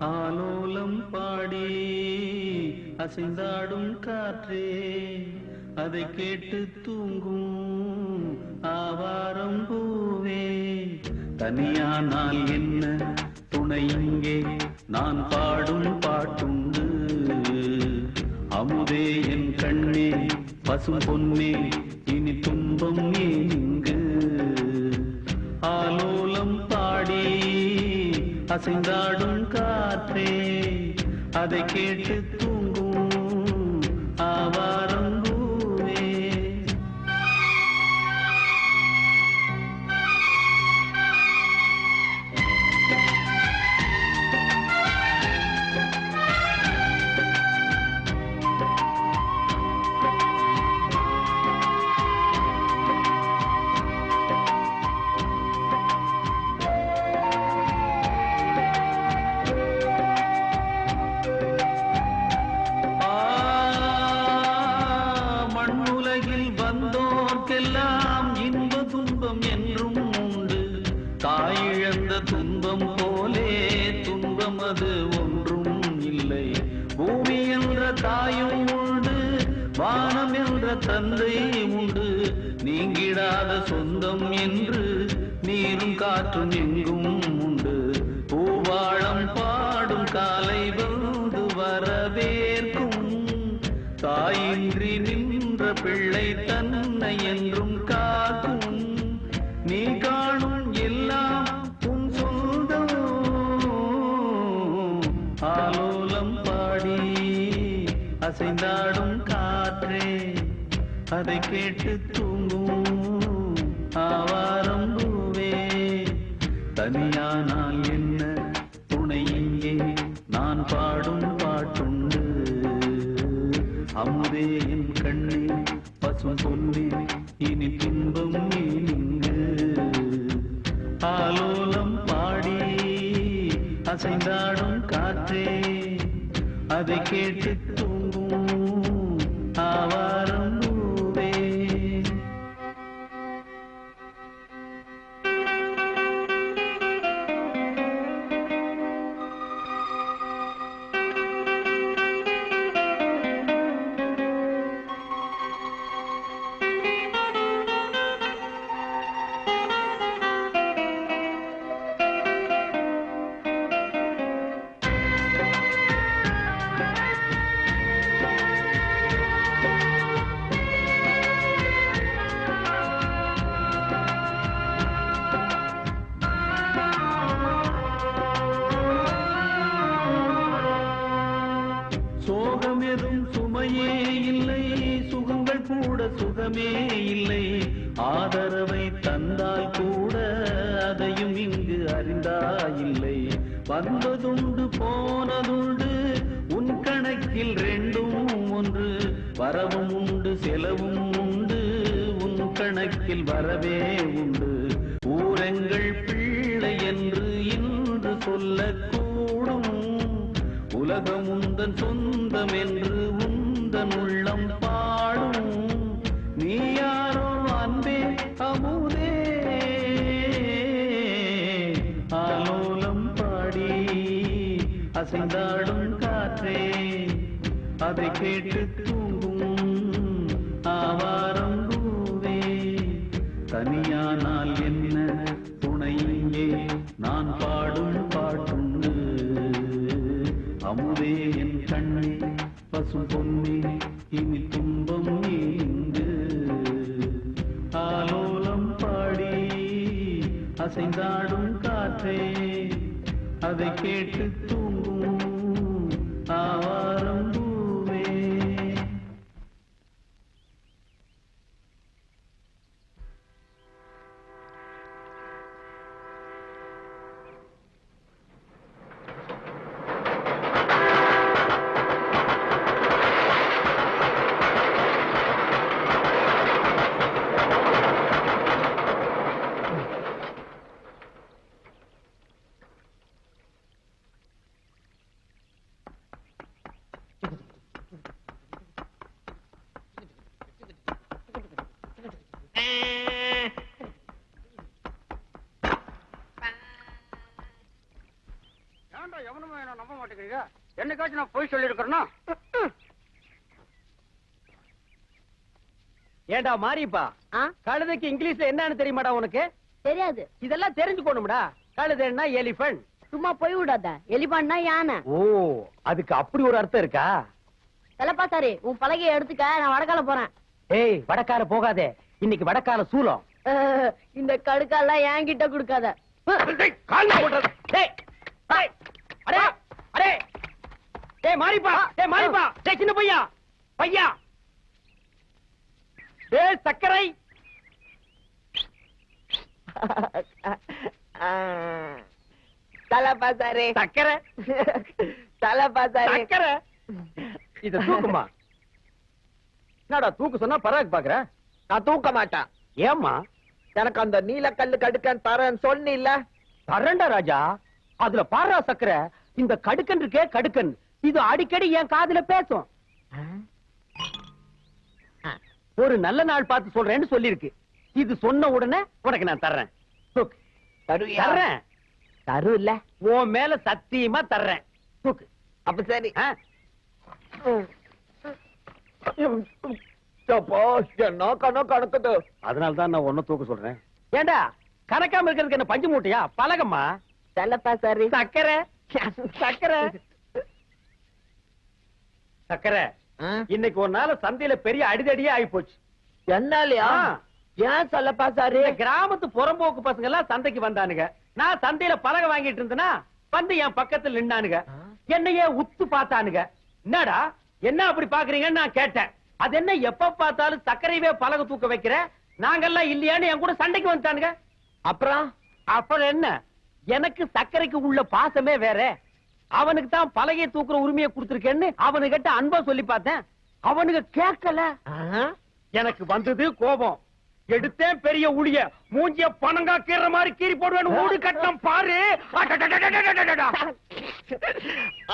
ஆலோலம் பாடி அசைந்தாடும் காற்றே, அதை கேட்டு தூங்கும் ஆவாரம் பூவே. தனியானால் என்ன துணை இங்கே, நான் பாடும் பாட்டுண்டு. அமுதே என் கண்ணே, பசும் பொன்னே, இனி துன்பம் ஏங்கு. ஆலோலம் பாடி அசைந்தாடும் காற்றே, அதை கேட்டு தூங்கும் ஆவாரம் பூவே. எல்லாம் இன்ப துன்பம் என்றும் உண்டு. தாயிழந்த துன்பம் போலே துன்பம் அது ஒன்றும் இல்லை. பூமி என்ற தாயும் உண்டு, வானம் என்ற தந்தை உண்டு. நீங்கிடாத சொந்தம் என்று நீரும் காற்றும் எங்கும் உண்டு. பூவாழம் பாடும் காலை வந்து வரவேற்கும். தாயின்றி நின்ற பிள்ளை தன்னை என்றும் காக்கும். நீ காணும் எல்லாம் உன் சொந்தம். ஆலோலம் பாடி அசைந்தாடும் காற்றே, அதை கேட்டு தூங்கும் ஆவாரம் பூவே. தனியானால் என்ன துணை இங்கே, நான் பாடும் பாட்டுண்டு. அமுதே என் கண்ணே, பசும் பொன்னே, இனி துன்பம் நீங்கு. ஆலோலம் பாடி அசைந்தாடும் காற்றே, அதை கேட்டு தூங்கும் ஆவாரம் பூவே. சோகம் எதும் சுமையே இல்லை, சுகங்கள் கூட சுகமே இல்லை. ஆதரவை தந்தால் கூட அதையும் இங்கு அறிந்தாயில்லை. வந்ததுண்டு போனதுண்டு, உன் கணக்கில் ரெண்டும் ஒன்று. வரவும் உண்டு செலவும் உண்டு, உன் கணக்கில் வரவே உண்டு. ஊரெங்கள் பிள்ளை என்று இன்று சொல்லக்கூடும். உலகம் உந்தன் சொந்தம் என்று உந்தன் உள்ளம் பாடும். நீ யாரோ அன்பே அமுதே. ஆலோலம் பாடி அசைந்தாடும் காற்றே, அதை கேட்டு தூங்கும் ஆவாரம் பூவே. தனியானால் என்ன துணை இங்கே, நான் பாடும் பாட்டுண்டு. அமுதே என் கண்ணே, பசும் பொன்னே, இனி துன்பம் நீங்கு. ஆலோலம் பாடி அசைந்தாடும் காற்றே, அதை கேட்டு தூங்கும் ஆவாரம் பூவே. என்னைக்காச்சும் நான் போய் சொல்லி இருக்கிறேன்னா? ஏண்டா மாரியப்பா, கழுதைக்கு இங்கிலீஷ்ல என்னன்னு தெரியுமாடா உனக்கு? தெரியாது. இதெல்லாம் தெரிஞ்சுக்கணும்டா. கழுதைன்னா எலிபென்ட். சும்மா போய் விடாத. எலிபான்னா யானை. ஓ, அதுக்கு அப்படி ஒரு அர்த்தம் இருக்கா? செல்லப்பா சாரி, உன் பலகையை எடுத்துக்க, நான் வடக்கால போறேன். ஏய், வடக்கால போகாதே, இன்னைக்கு வடக்கால சூலம். இந்த கடுக்காலாம் என்கிட்ட கொடுக்காத. மாரிப்பா, சின்ன பையா பையா, சக்கரை. தலப்பா சாரி, சக்கரை. தலப்பா சாரி, சக்கரை. இத தூக்குமா? என்னடா தூக்கு சொன்னா பராக்கு பாக்குற? நான் தூக்க மாட்டேன். ஏம்மா? எனக்கு அந்த நீலக்கல்லு கடுக்கன் தரேன்னு சொன்னில்ல. தரண்டா ராஜா, அதுல பாரா சக்கரை. இந்த கடுக்கன் இருக்கே கடுக்கன், இது அடிக்கடி என் காதுல பேசும். ஒரு நல்ல நாள் பார்த்து சொல்றேன்னு சொல்லிருக்கு. இது சொன்ன உடனே உனக்கு நான் தர்றேன். தூக்கு. தர்றேன். தரு இல்ல, உன் மேல சத்தியமா தர்றேன். தூக்கு. அப்ப சரி. என்ன கணக்குது? அதனாலதான் நான் ஒன்னும் தூக்க சொல்றேன். ஏண்டா கணக்காம இருக்கிறதுக்கு என்ன பஞ்சு மூட்டையா? பழகம்மா. தலப்பா சாரி, சக்கரை. சக்கரை. சக்கரை. இன்னைக்கு ஒரு நாள் சந்தையில பெரிய அடிதடியே ஆகி போச்சு. என்னாலயா? ஏன் சொல்லப்பா சாரி? கிராமத்து புறம்போக்கு பசங்க எல்லாம் சந்தைக்கு வந்தானுங்க. நான் சந்தையில பலகை வாங்கிட்டு இருந்தேன்னா வந்து என் பக்கத்துல நின்னானுங்க. என்னையே உத்து பார்த்தானுங்க. என்னடா என்ன அப்படி பாக்குறீங்கன்னு நான் கேட்டேன். அது என்ன எப்ப பார்த்தாலும் சர்க்கரையவே பலகை தூக்க வைக்கிற, நாங்கெல்லாம் இல்லையான்னு என் கூட சண்டைக்கு வந்துட்டானுங்க. அப்புறம் என்ன, எனக்கு சர்க்கரைக்கு உள்ள பாசமே வேற. அவனுக்கு தான் பலகையை தூக்குற உரிமையை கொடுத்திருக்கேன்னு அவனுகிட்ட அன்பா சொல்லி பார்த்தேன். அவனுக்கு கேட்கல. எனக்கு வந்தது கோபம். எடுத்தேன் பெரிய உளிய, மூஞ்சிய பணங்கா கீற மாதிரி கீறி போடுவேன். ஊடு கட்டம் பாரு.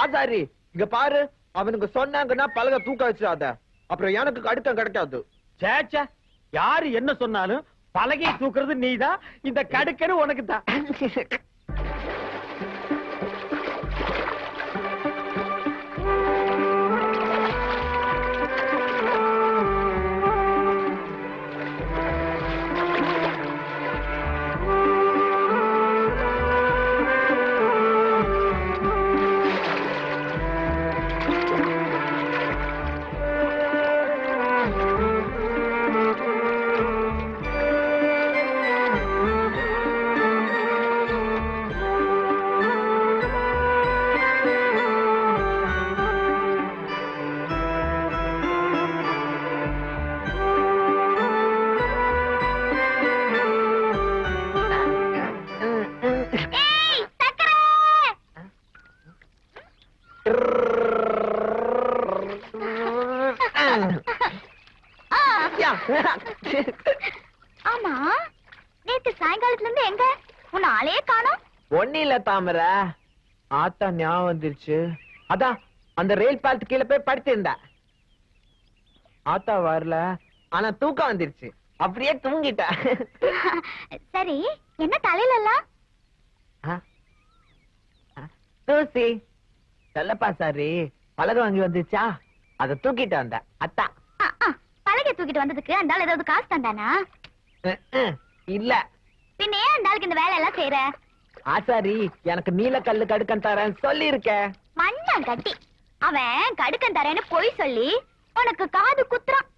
ஆசாரி இங்க பாரு, அவனுக்கு சொன்னாங்கன்னா பலகை தூக்க வச்சிடாத, அப்புறம் எனக்கு கடுக்கம் கிடைக்காது. சேச்சா, யாரு என்ன சொன்னாலும் பலகையை தூக்குறது நீதான், இந்த கடுக்கன்னு உனக்கு தான். ஆமா, நேத்து சாயங்காலத்துல இருந்து எங்க உன்னை ஆளே காணோம்? ஒண்ணு இல்ல தாமர, ஆத்தா ஞாபகம் வந்துருச்சு. அதான் அந்த ரயில் பாலத்து கீழே போய் படுத்திருந்தா. ஆத்தா வரல, ஆனா தூக்கம் வந்துருச்சு, அப்படியே தூங்கிட்டா. சரி, என்ன தலையில எல்லாம் தூசி? சொல்லப்பா சாரி, பலகை வாங்கி வந்துச்சா, அத தூக்கிட்டு வந்த அத்தா. பலகை தூக்கிட்டு வந்ததுக்கு அந்த ஆள் ஏதாவது காசு தந்தானா? இல்ல. பின்ன ஏன் அந்த ஆளுக்கு இந்த வேலை எல்லாம் செய்யற? ஆசாரி எனக்கு நீலக்கல்லு கடுக்கன் தரேன் சொல்லி இருக்க. மண்ணான் கட்டி அவன் கடுக்கன் தரேன்னு பொய் சொல்லி உனக்கு காது குத்துறான்.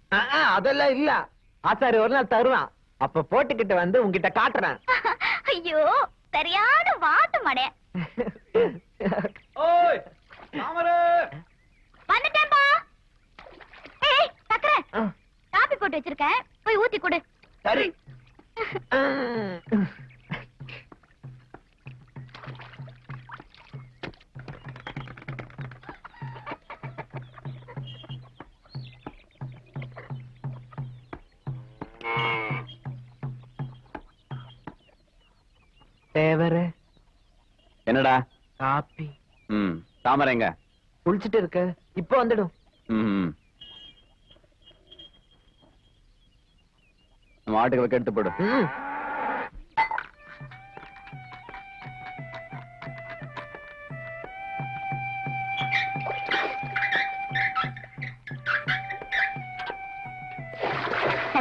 அதெல்லாம் இல்ல, ஆசாரி ஒரு நாள் தருவான், அப்ப போட்டுக்கிட்டு வந்து உன்கிட்ட காட்டுறேன். ஐயோ, சரியான வாட்டு மடே. ஓய் தாமரை, வந்துட்டேன்பா. ஏய் சக்கரை, காபி போட்டு வச்சிருக்கேன், போய் ஊத்தி கொடு. சரி. தேவரே. என்னடா? காப்பி. தாமரை எங்க? குளிச்சிட்டு இருக்க, இப்ப வந்துடும். நம்ம ஆட்டுக்கு வைக்க எடுத்து போடு.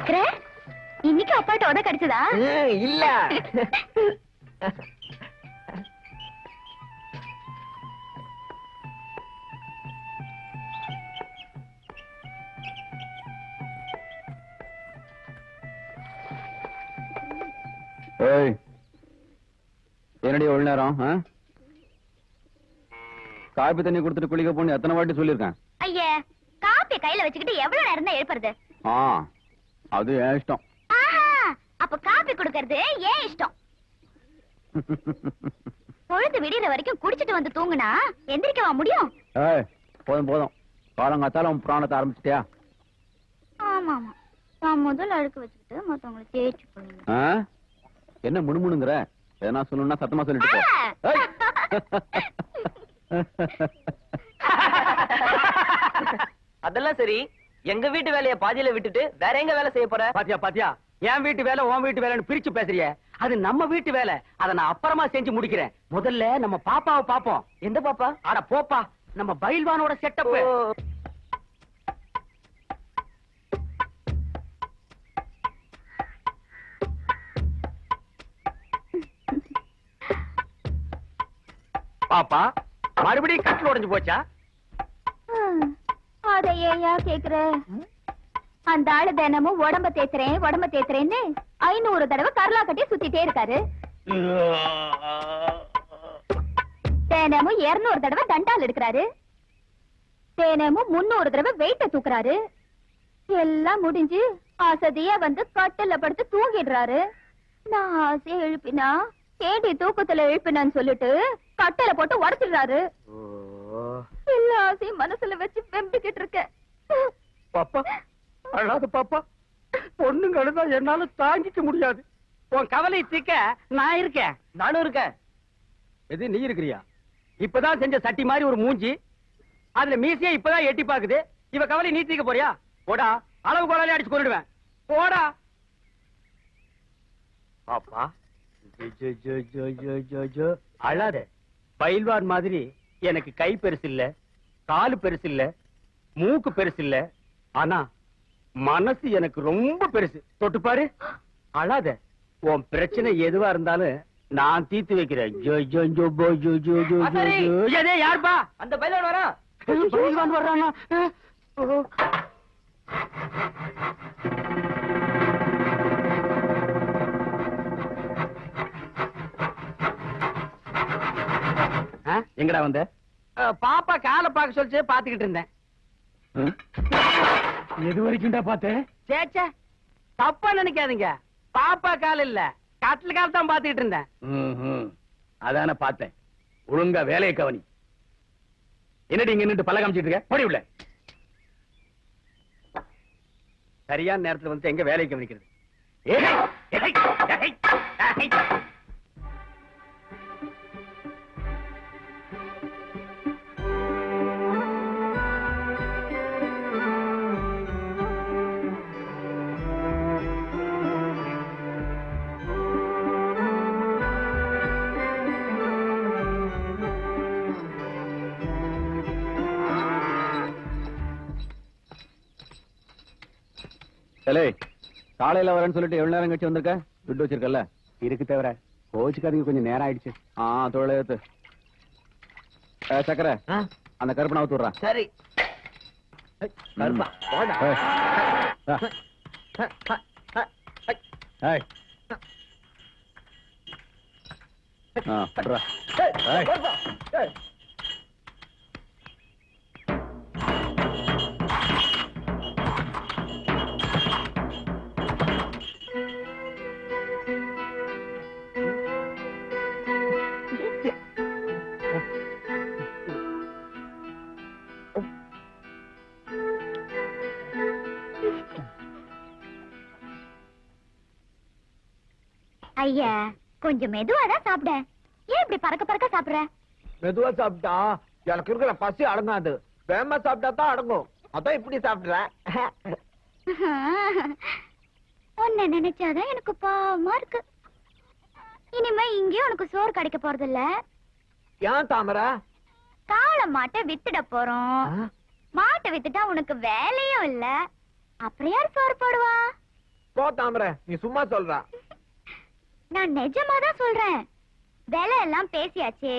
சக்கரை இன்னைக்கு அப்பாட்ட உத கிடைச்சதா? இல்ல. ஏய், என்னடி எவ்வளவு நேரம்? காப்பி தண்ணி கொடுத்துட்டு குளிக்க போன்னு எத்தனை வாட்டி சொல்லியிருக்கேன். ஐயே, காப்பி கையில வச்சுக்கிட்டு எவ்வளவு நேரம் தான் எழுப்புறது? ஆ, அது என் இஷ்டம். ஆஹா, அப்ப காப்பி குடுக்கறது ஏன் இஷ்டம்? பொழுது விடிற வரைக்கும் குடிச்சிட்டு வந்து தூங்குனா எந்திரிக்கவா முடியும்? ஏய், போதும் போதும், காலங்காத்தால உன் புராணத்தை ஆரம்பிச்சிட்டியா? ஆமா ஆமா, நான் முதல்ல அழுக்கு வச்சுக்கிட்டு மத்தவங்களை தேய்ச்சி போடுங்க. ஆ? என்ன முணுமுணுங்கிற? எதனா சொல்லணும்னா சத்தமா சொல்லிட்டு போ. ஏய். அதெல்லாம் சரி, எங்க வீட்டு வேலைய பாதியில விட்டுட்டு வேற எங்க வேலை செய்ய போற? பாத்தியா பாத்தியா, என் வீட்டு வேலை உன் வீட்டு வேலைன்னு பிரிச்சு பேசுறிய. அது நம்ம வீட்டு வேலை, அதை நான் அப்புறமா செஞ்சு முடிக்கிறேன். முதல்ல நம்ம பாப்பாவை பாப்போம். எந்த பாப்பா? அட போப்பா, நம்ம பயில்வானோட செட்டப். பாப்பா, மறுபடியும் கட்டில் உடைஞ்சு போச்சா? அத ஏயா கேக்குற? அந்த ஆளு தினமும் உடம்ப தேய்க்கிறேன்னு 500 தடவை கரலா கட்டி சுத்திட்டே இருக்காரு. தினமும் 200 தடவை தண்டால் எடுக்கிறாரு. தினமும் 300 தடவை வெயிட்ட தூக்குறாரு. எல்லாம் முடிஞ்சு அசதியா வந்து கட்டில படுத்து தூங்கிடுறாரு. நான் ஆசையா எழுப்பினா ஏடி தூக்கத்துல எழுப்பினான்னு சொல்லிட்டு கட்டில போட்டு உடச்சிடுறாரு. எல்லா ஆசையும் மனசுல வச்சு வெம்பிக்கிட்டு இருக்க. பாப்பா, அழாத பாப்பா. பொண்ணுங்க அழுதா என்னால தாங்கிக்க முடியாது. உன் கவலை தீக்க நான் இருக்கேன். நானும் இருக்கேன். எது, நீ இருக்கிறியா? இப்பதான் செஞ்ச சட்டி மாதிரி ஒரு மூஞ்சி, அதுல மீசையா இப்பதான் எட்டி பாக்குது. இவ கவலை நீ தீக்க போறியா? போடா, அளவு கோலாலே அடிச்சு கொண்டுடுவேன். போடா பாப்பா. அழாத. பயில்வான் மாதிரி எனக்கு கை பெருசு இல்ல, காலு பெருசு இல்ல, மூக்கு பெருசு இல்ல, ஆனா மனசு எனக்கு ரொம்ப பெருசு. தொட்டு பாரு. அழாத. உன் பிரச்சனை எதுவா இருந்தாலும் நான் தீர்த்து வைக்கிறேன். யாருப்பா? அந்த பையன் வரா. பயில்வான் வர்றானா? எங்கடா வந்த? பாப்பா காலை பார்க்க சொல்லிச்சு, பாத்துக்கிட்டு இருந்தேன். எது வரைக்கும்டா பார்த்தேன்? சேச்சே, தப்பா நினைக்காதீங்க. பாப்பா கால் இல்ல, கட்டில் கால் தான் பாத்துக்கிட்டு இருந்தேன். அதான பார்த்தேன். ஒழுங்கா வேலையை கவனி. என்னடி இங்க நின்று பல்ல காமிச்சிட்டு இருக்க? போடி உள்ள. சரியான நேரத்துல வந்து எங்க வேலையை கவனிக்கிறது? காலையில வரேன்னு சொல்லிட்டு எவ்வளவு நேரம் கழிச்சு வந்திருக்க? துட்டு வச்சிருக்கல? இருக்கு தவிர கோச்சுக்காதீங்க, கொஞ்சம் நேரம் ஆயிடுச்சு. தொழிலத்து சக்கரை, அந்த கருப்பனை அவுத்து விடுறான். சரி. கருப்பா, போடா. விடுறா. ஐயா, கொஞ்சம் மெதுவாதான் சாப்பிட. ஏன் இப்படி பறக்க பறக்க சாப்பிடுற? மெதுவா சாப்பிட்டா எனக்கு இருக்கிற பசி அடங்காது. வேகமா சாப்பிட்டா தான் அடங்கும். அதான் இப்படி சாப்பிடுறேன். உன்னை நினைச்சாதான் எனக்கு பாவமா இருக்கு. இனிமே இங்கேயும் உனக்கு சோறு கிடைக்க போறது இல்ல. ஏன் தாமரை? காளை மாட்டை வித்துட போறோம். மாட்டை வித்துட்டா உனக்கு வேலையும் இல்ல. அப்புறம் யார் சோறு போடுவா? போ தாமரை, நீ சும்மா சொல்ற. நான் நிஜமாதான் சொல்றேன். விலை எல்லாம் பேசியாச்சே,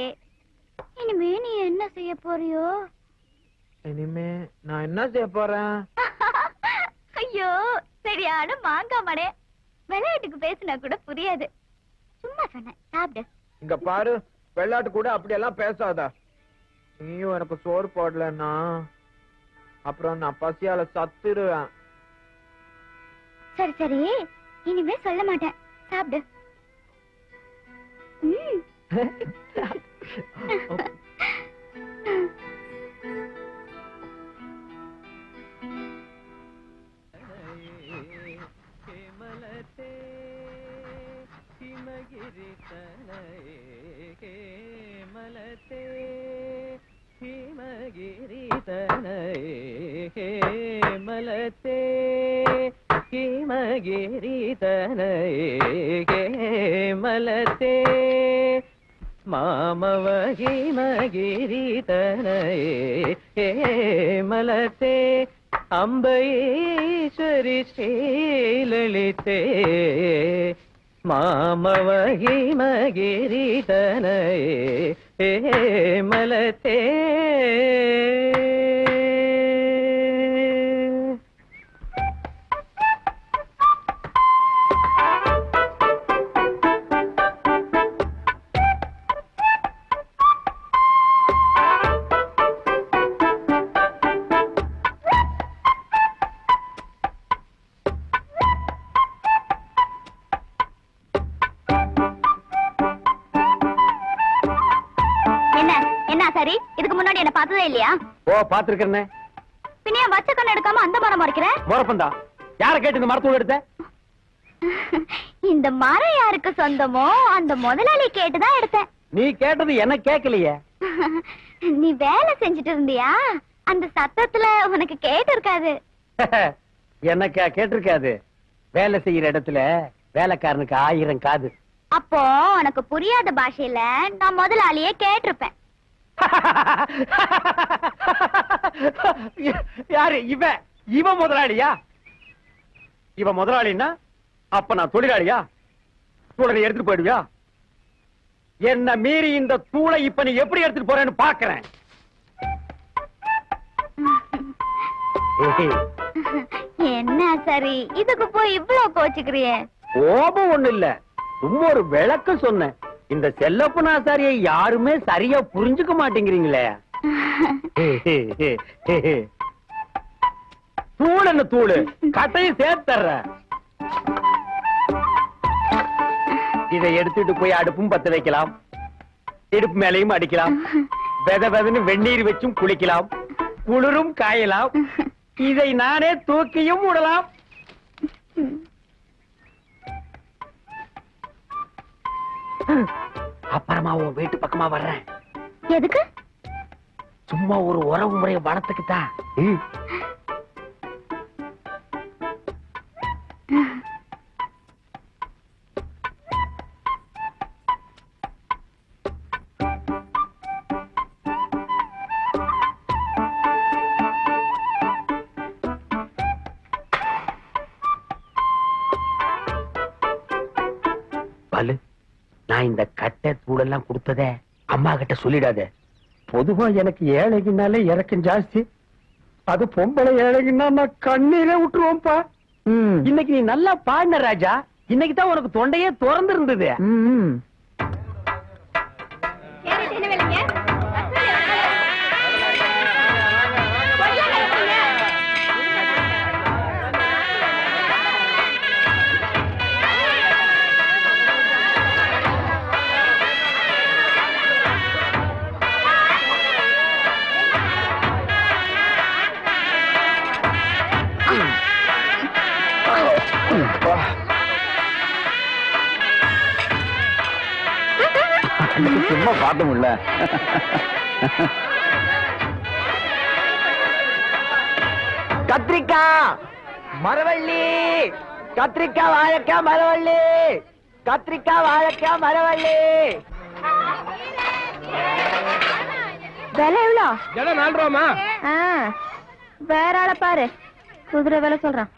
இனிமே நீ என்ன செய்ய போறியோ? இனிமே நான் என்ன செய்ய போறேன்? ஐயோ சரியான மாங்காமடே. விளையாட்டுக்கு பேசினா கூட புரியாது. சும்மா சொன்னேன், சாப்பிடு. இங்க பாரு, வெள்ளாட்டு கூட அப்படியெல்லாம் பேசாத. நீயும் எனக்கு சோறு போடலன்னா அப்புறம் நான் பசியால சத்துருவேன். சரி சரி, இனிமே சொல்ல மாட்டேன், சாப்பிடு. மலத்தே மாமவகி மகிரிதனே மலத்தே அம்பைஸ்வரி ஸ்ரீலலிதே மாமவகி மகிரிதனே மலத்தே. சரி, இதுக்கு முன்னாடி என்ன பார்த்ததே இல்லையா? ஓ, பாத்துருக்கேன். பின்ன வச்ச கண்ணு எடுக்காம அந்த மரம் மறைக்கிற? மரப்பந்தா யார கேட்டு இந்த மரத்தோடு எடுத்த? இந்த மரம் யாருக்கு சொந்தமோ அந்த முதலாளி கேட்டுதான் எடுத்தேன். நீ கேட்டது என்ன கேட்கலையே. நீ வேலை செஞ்சுட்டு இருந்தியா? அந்த சத்தத்துல உனக்கு கேட்டு இருக்காது. எனக்கு கேட்டிருக்காது. வேலை செய்யற இடத்துல வேலைக்காரனுக்கு 1000 காது. அப்போ உனக்கு புரியாத பாஷையில நான் முதலாளியே கேட்டிருப்பேன். யாரு இவன் முதலாளியா? இவன் முதலாளின்னா அப்ப நான் தொழிலாளியா? தூளை எடுத்துட்டு போயிடுவியா? என்ன மீறி இந்த தூளை இப்ப நீ எப்படி எடுத்துட்டு போறேன்னு பாக்குறேன். என்ன சரி, இதுக்கு போய் இவ்வளவு கோச்சுக்கிறியே? கோபம் ஒண்ணு இல்ல, சும்மா ஒரு விளக்கம் சொன்னேன். இந்த செல்லப்ப நாசாரியை யாருமே சரியா புரிஞ்சுக்க மாட்டேங்கிறீங்களே. தூள் என்ன தூளு, கட்டையும் சேர்த்தர்ற. இதை எடுத்துட்டு போய் அடுப்பும் பத்த வைக்கலாம், இடுப்பு மேலையும் அடிக்கலாம், வெத வெதன்னு வெந்நீர் வச்சும் குளிக்கலாம், குளிரும் காயலாம். இதை நானே தூக்கியும் விடலாம். அப்புறமா உன் வீட்டு பக்கமா வர்றேன். எதுக்கு? சும்மா ஒரு உறவு முறைய வளர்த்துக்கிட்டா. பாலு, நான் இந்த கட்டை தூளெல்லாம் கொடுத்ததே அம்மா கிட்ட சொல்லிடாத. பொதுவா எனக்கு ஏழைக்குனாலே இறக்கம் ஜாஸ்தி. அது பொம்பளை ஏழைக்குன்னா நான் கண்ணீரே விட்டுருவோம்ப்பா. இன்னைக்கு நீ நல்லா பாடின ராஜா. இன்னைக்கு தான் உனக்கு தொண்டையே திறந்து இருந்தது. சும்மா பாட்டு முடியல. கத்திரிக்காய், மரவள்ளி, கத்திரிக்காய், வாழைக்காய், மரவள்ளி, கத்திரிக்காய், வாழைக்காய், மரவள்ளி. விலை எவ்வளோ? ஜனம் 4 ரூபாமா? வேற ஆளை பாரு, குதிரை விலை சொல்றான்.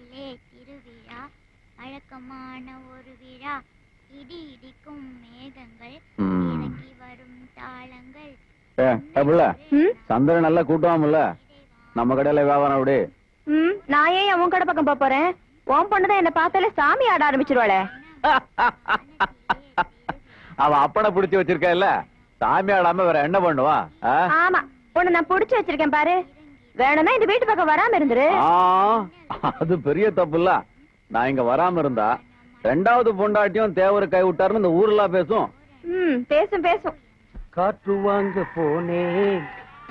ஊரிலே திருவிழா வழக்கமான ஒரு விழா இடி இடிக்கும் மேகங்கள் இறங்கி வரும் தாளங்கள் சந்திரன் நல்லா கூட்டுவாமல்ல நம்ம கடையில வியாபாரம் அப்படி நான் ஏன் அவன் கடை பக்கம் போறேன்? உன் பொண்ணுதான் என்ன பார்த்தாலே சாமி ஆட ஆரம்பிச்சிருவாளே. அவ அப்பனை புடிச்சு வச்சிருக்கா இல்ல, சாமி ஆடாம வேற என்ன பண்ணுவா? ஆமா, உன்னை நான் புடிச்சு வச்சிருக்கேன் பாரு. வேணும்னா இந்த வீட்டு பக்கம் வராம இருந்துரு. அது பெரிய தப்பு இல்ல. நான் இங்க வராம இருந்தா ரெண்டாவது பொண்டாட்டியும் தேவரை கை விட்டாருன்னு இந்த ஊர்லாம் பேசும். பேசும் பேசும். காற்று வாங்க போனேன்,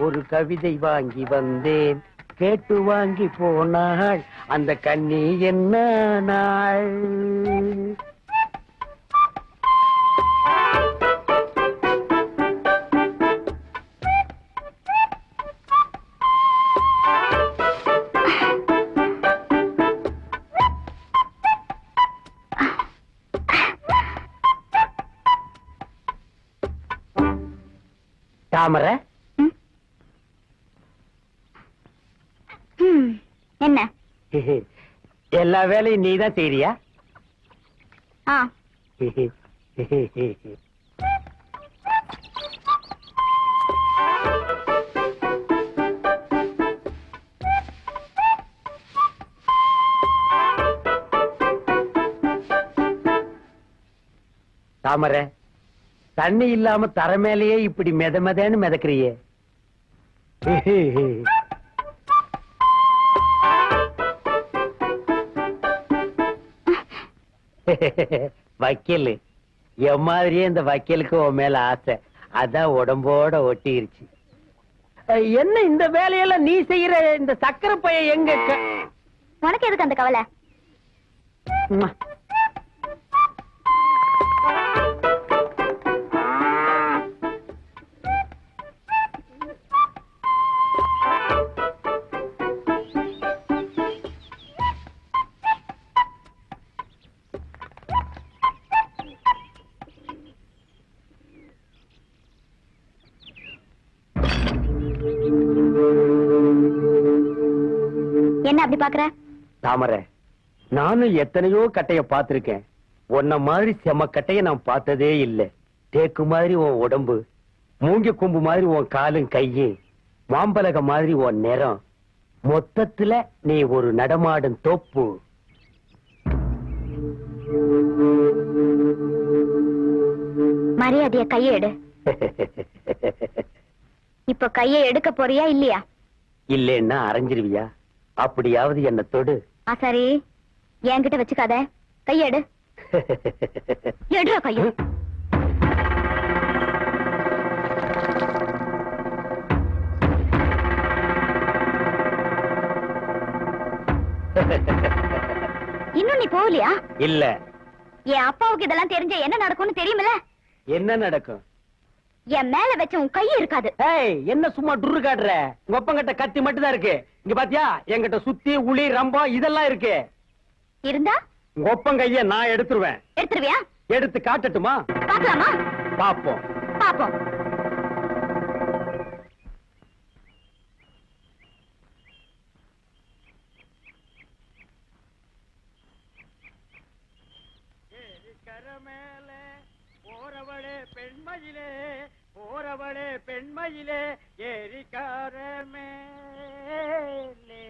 ஒரு கவிதை வாங்கி வந்தேன், கேட்டு வாங்கி போனாள் அந்த கண்ணி என்ன நாள். தாமரை, என்ன எல்லா வேலையும் நீதான் செய்றியா? தாமரை, தண்ணி இல்லாம தர மேலேயே இப்படி மெதன்னு மிதக்கிறியே. வக்கீல் என் மாதிரியே இந்த வக்கீலுக்கு உன் மேல ஆசை, அதான் உடம்போட ஒட்டிருச்சு. என்ன இந்த வேலையெல்லாம் நீ செய்யற? இந்த சக்கரை பைய எங்க? உனக்கு எதுக்கு அந்த கவலை? என்ன அப்படி பாக்குற? தாமரை, நானும் எத்தனையோ கட்டைய பார்த்திருக்கேன். உன்ன மாதிரி செம கட்டைய நான் பார்த்ததே இல்ல. தேக்கு மாதிரி உன் உடம்பு, மூங்கி கொம்பு மாதிரி உன் காலும் கையும், மாம்பலக மாதிரி உன் நிறம், மொத்தத்துல நீ ஒரு நடமாடும் தோப்பு. மரியாதைய கையை எடு. இப்ப கையை எடுக்க போறியா இல்லையா? இல்லன்னா அரைஞ்சிருவியா? அப்படியாவது என்ன தொடு. சரி, என்கிட்ட வச்சுக்காத, கையெடு. எடுற கைய. இன்னும் நீ போகலையா? இல்ல. என் அப்பாவுக்கு இதெல்லாம் தெரிஞ்ச என்ன நடக்கும்னு தெரியுமில்ல? என்ன நடக்கும்? என் மேல வச்ச உன் கை இருக்காது. என்ன சும்மா டுரு காட்டுற? உங்க ஒப்பங்கிட்ட கத்தி மட்டும் தான் இருக்கு. இங்க பாத்தியா, என்கிட்ட சுத்தி உளி ரம்பம் இதெல்லாம் இருக்கு. இருந்தா உங்க ஒப்பம் கைய நான் எடுத்துருவேன். எடுத்துருவியா? எடுத்து காட்டட்டுமா? பாக்கலாமா? பாப்போம். பாப்போம். பெண்மயிலே போறவளே, பெண்மயிலே ஏரிக்கார மேலே.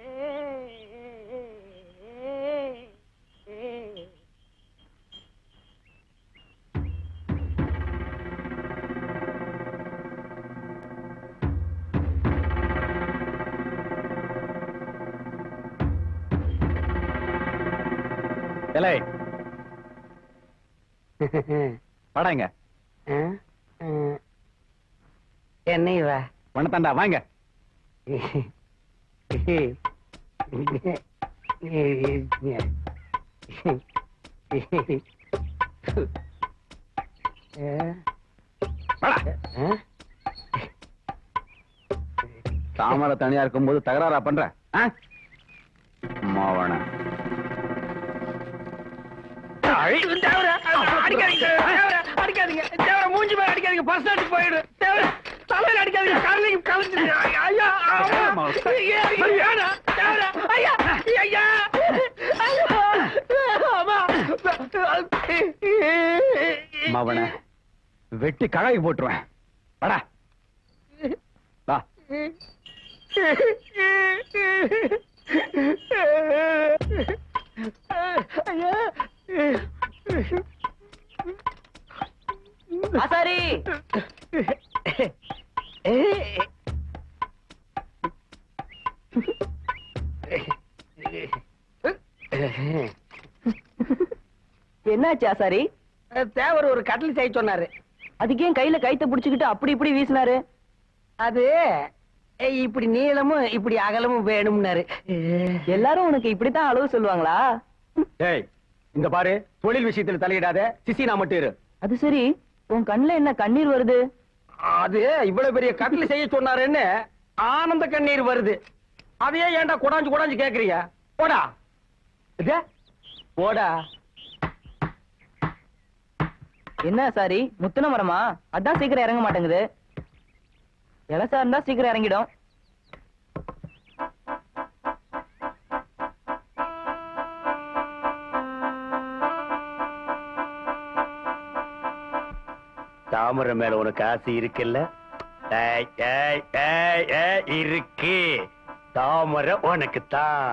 படாங்க என்ன இவ? வண்ணத்தாண்டா வாங்க. தாமரை தனியா இருக்கும் போது தகராறா பண்ற? மாவன அடிக்காதீங்க, மூஞ்சி மேல அடிக்காதீங்க, பஸ் ஸ்டாண்ட் போயிடு. தலையில அடிக்காதீங்க, காலையும் கலைஞ்சிருச்சு. ஐயா, ஐயா, ஐயா, ஐயா, மவன வெட்டி கழாய் போட்டுருவேன். வாடா வா. ஆசாரி என்னாச்சு ஆசாரி? தேவர் ஒரு கட்டில் செய்ய சொன்னாரு. அதுக்கே கையில கைத்த புடிச்சுக்கிட்டு அப்படி இப்படி வீசினாரு. அது இப்படி நீளமும் இப்படி அகலமும் வேணும்னாரு. எல்லாரும் உனக்கு இப்படித்தான் அளவு சொல்லுவாங்களா? டேய் இந்த பாரு, தொழில் விஷயத்துல தலையிடாத, சிசினா மட்டும் இரு. அது சரி, உன் கண்ணுல என்ன கண்ணீர் வருது? அது இவ்வளவு பெரிய கட்டில் செய்ய சொன்னாருன்னு ஆனந்த கண்ணீர் வருது. அதையே ஏன்டா குடாஞ்சு குடாஞ்சு கேக்குறீங்க? போடா இது, போடா. என்ன சாரி, முத்துன மரமா? அதான் சீக்கிரம் இறங்க மாட்டேங்குது. இலசா இருந்தா சீக்கிரம் இறங்கிடும். தாமரை மேல உனக்கு ஆசை இருக்குல்ல? இருக்கு. தாமரை உனக்கு தான்.